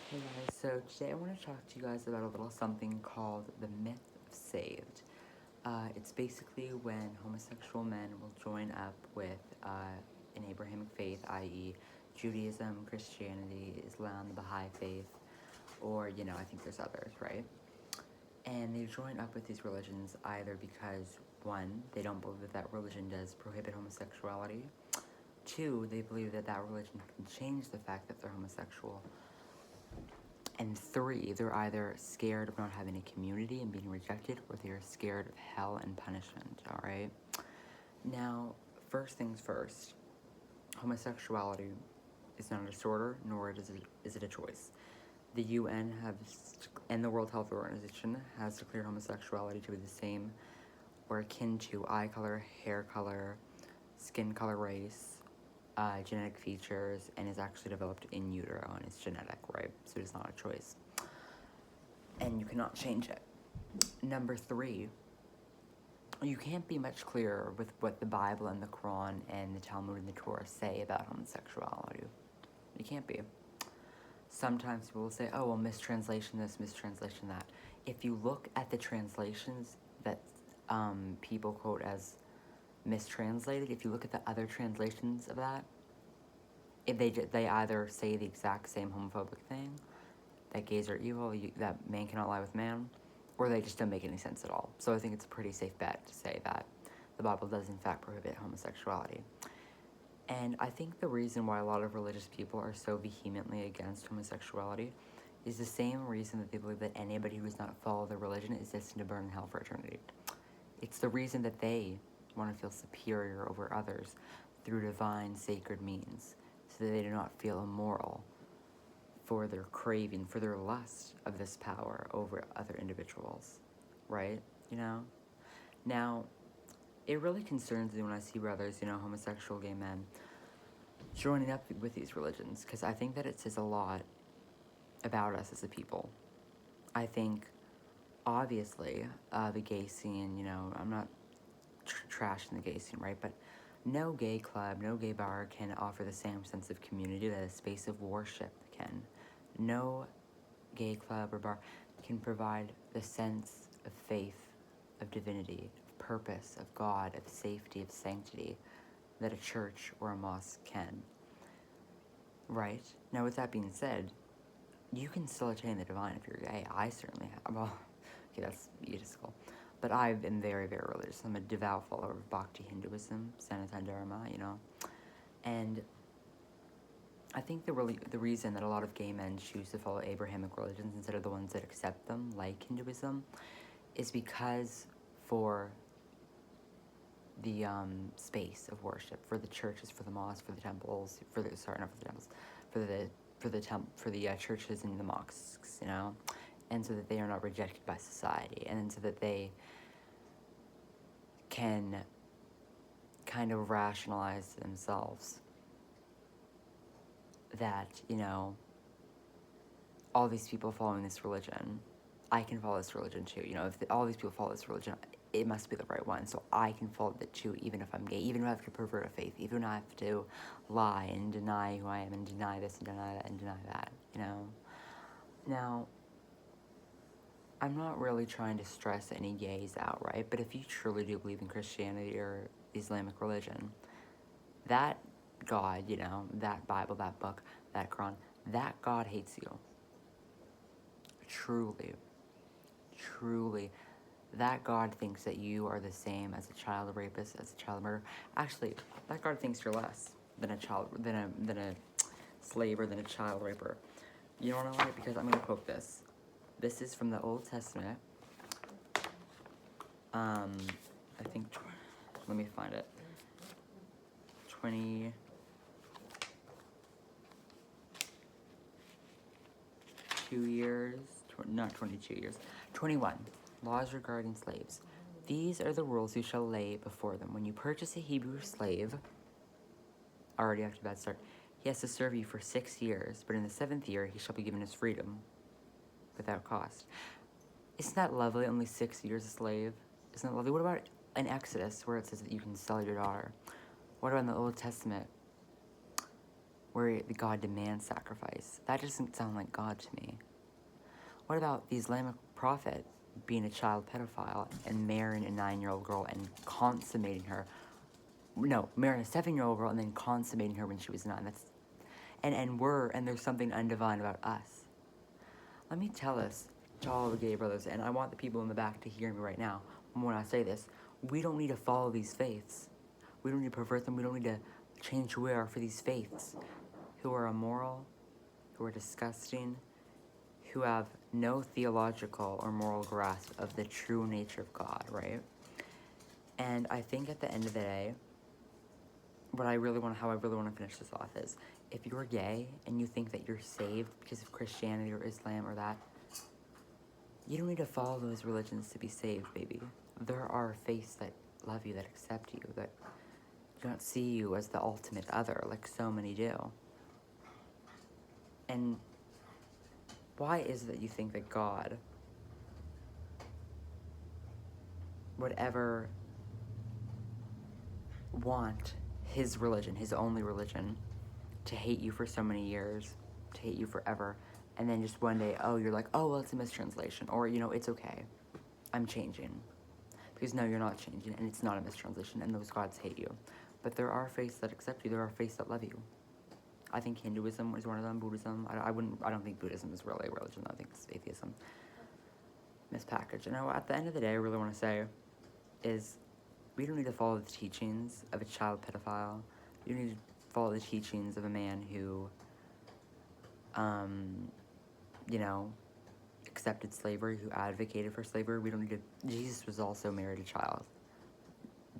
Hey guys, so today I want to talk to you guys about a little something called the myth of saved. It's basically when homosexual men will join up with an Abrahamic faith, i.e., Judaism, Christianity, Islam, the Baha'i faith, or, I think there's others, right? And they join up with these religions either because, one, they don't believe that that religion does prohibit homosexuality, two, they believe that that religion can change the fact that they're homosexual, and three, they're either scared of not having a community and being rejected, or they are scared of hell and punishment, alright? Now, first things first, homosexuality is not a disorder, nor is it a choice. The UN and the World Health Organization has declared homosexuality to be the same or akin to eye color, hair color, skin color, race, genetic features, and is actually developed in utero and is genetic, right? So it's not a choice. And you cannot change it. Number three, you can't be much clearer with what the Bible and the Quran and the Talmud and the Torah say about homosexuality. You can't be. Sometimes people will say, oh, well, mistranslation this, mistranslation that. If you look at the translations that people quote as mistranslated, if you look at the other translations of that, if they either say the exact same homophobic thing, that gays are evil, that man cannot lie with man, or they just don't make any sense at all. So I think it's a pretty safe bet to say that the Bible does in fact prohibit homosexuality. And I think the reason why a lot of religious people are so vehemently against homosexuality is the same reason that they believe that anybody who does not follow their religion is destined to burn in hell for eternity. It's the reason that they want to feel superior over others through divine, sacred means, so that they do not feel immoral for their craving, for their lust of this power over other individuals, right? Now, it really concerns me when I see brothers, homosexual gay men, joining up with these religions, because I think that it says a lot about us as a people. I think, obviously, the gay scene, I'm not trashing the gay scene, right? But no gay club, no gay bar can offer the same sense of community that a space of worship can. No gay club or bar can provide the sense of faith, of divinity, of purpose, of God, of safety, of sanctity that a church or a mosque can. Right? Now, with that being said, you can still attain the divine if you're gay. I certainly have. Well, okay, that's egotistical. But I've been very, very religious. I'm a devout follower of Bhakti Hinduism, Sanatana Dharma, And I think the reason that a lot of gay men choose to follow Abrahamic religions instead of the ones that accept them, like Hinduism, is because for the space of worship, for the churches, for the mosques, for the temples, not for the temples, for the churches and the mosques, and so that they are not rejected by society, and so that they can kind of rationalize to themselves that, all these people following this religion, I can follow this religion too. If all these people follow this religion, it must be the right one. So I can follow it too, even if I'm gay, even if I have to pervert a faith, even if I have to lie and deny who I am and deny this and deny that and deny that, Now, I'm not really trying to stress any gays out, right? But if you truly do believe in Christianity or Islamic religion, that God, that Bible, that book, that Quran, that God hates you. Truly. Truly. That God thinks that you are the same as a child rapist, as a child murderer. Actually, that God thinks you're less than a slave or than a child raper. You don't know why? Because I'm gonna quote this. This is from the Old Testament. I think. Let me find it. 22 years. Not 22 years. 21. Laws regarding slaves. These are the rules you shall lay before them. When you purchase a Hebrew slave, already after that start, he has to serve you for 6 years, but in the 7th year he shall be given his freedom without cost. Isn't that lovely? Only 6 years a slave? Isn't that lovely? What about in Exodus, where it says that you can sell your daughter? What about in the Old Testament, where the God demands sacrifice. That doesn't sound like God to me. What about the Islamic prophet being a child pedophile and marrying a 9-year-old girl and consummating her? No, marrying a 7-year-old girl and then consummating her when she was 9. And there's something undivine about us. Let me tell this to all the gay brothers, and I want the people in the back to hear me right now when I say this. We don't need to follow these faiths. We don't need to pervert them. We don't need to change who we are for these faiths who are immoral, who are disgusting, who have no theological or moral grasp of the true nature of God, right? And I think at the end of the day, how I really want to finish this off is, if you're gay and you think that you're saved because of Christianity or Islam or that, you don't need to follow those religions to be saved, baby. There are faiths that love you, that accept you, that don't see you as the ultimate other, like so many do. And why is it that you think that God would ever want his religion, his only religion, to hate you for so many years, to hate you forever, and then just one day, oh, you're like, oh, well, it's a mistranslation, or, it's okay, I'm changing. Because no, you're not changing, and it's not a mistranslation, and those gods hate you. But there are faiths that accept you, there are faiths that love you. I think Hinduism is one of them, Buddhism. I don't think Buddhism is really a religion, I think it's atheism. Mispackaged. And at the end of the day, I really want to say is, we don't need to follow the teachings of a child pedophile. You don't need to follow the teachings of a man who, accepted slavery, who advocated for slavery. We don't need to. Jesus was also married a child.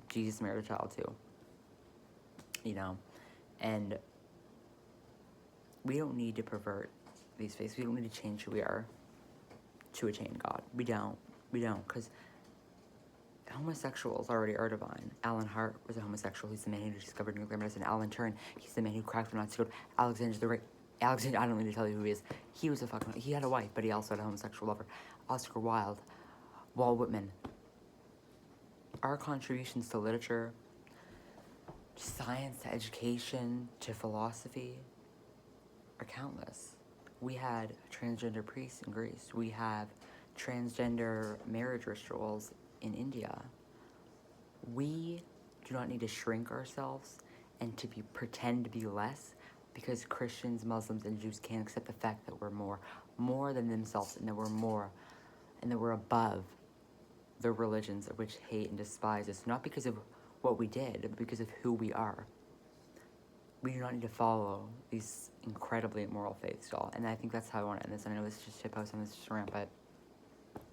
Jesus married a child too. And we don't need to pervert these faiths. We don't need to change who we are to attain God. We don't, because homosexuals already are divine. Alan Hart was a homosexual. He's the man who discovered nuclear medicine. Alan Turing, he's the man who cracked the Nazi code. Alexander the Great. Alexander, I don't need to tell you who he is. He had a wife, but he also had a homosexual lover. Oscar Wilde, Walt Whitman. Our contributions to literature, to science, to education, to philosophy are countless. We had transgender priests in Greece. We have transgender marriage rituals in India. We do not need to shrink ourselves and to pretend to be less, because Christians, Muslims, and Jews can't accept the fact that we're more than themselves, and that we're more, and that we're above the religions of which hate and despise us, not because of what we did, but because of who we are. We do not need to follow these incredibly immoral faiths, y'all. And I think that's how I want to end this. And I know this is just shitpost and this is just a rant, but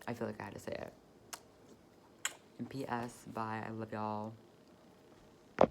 I feel like I had to say it. And P.S. Bye. I love y'all.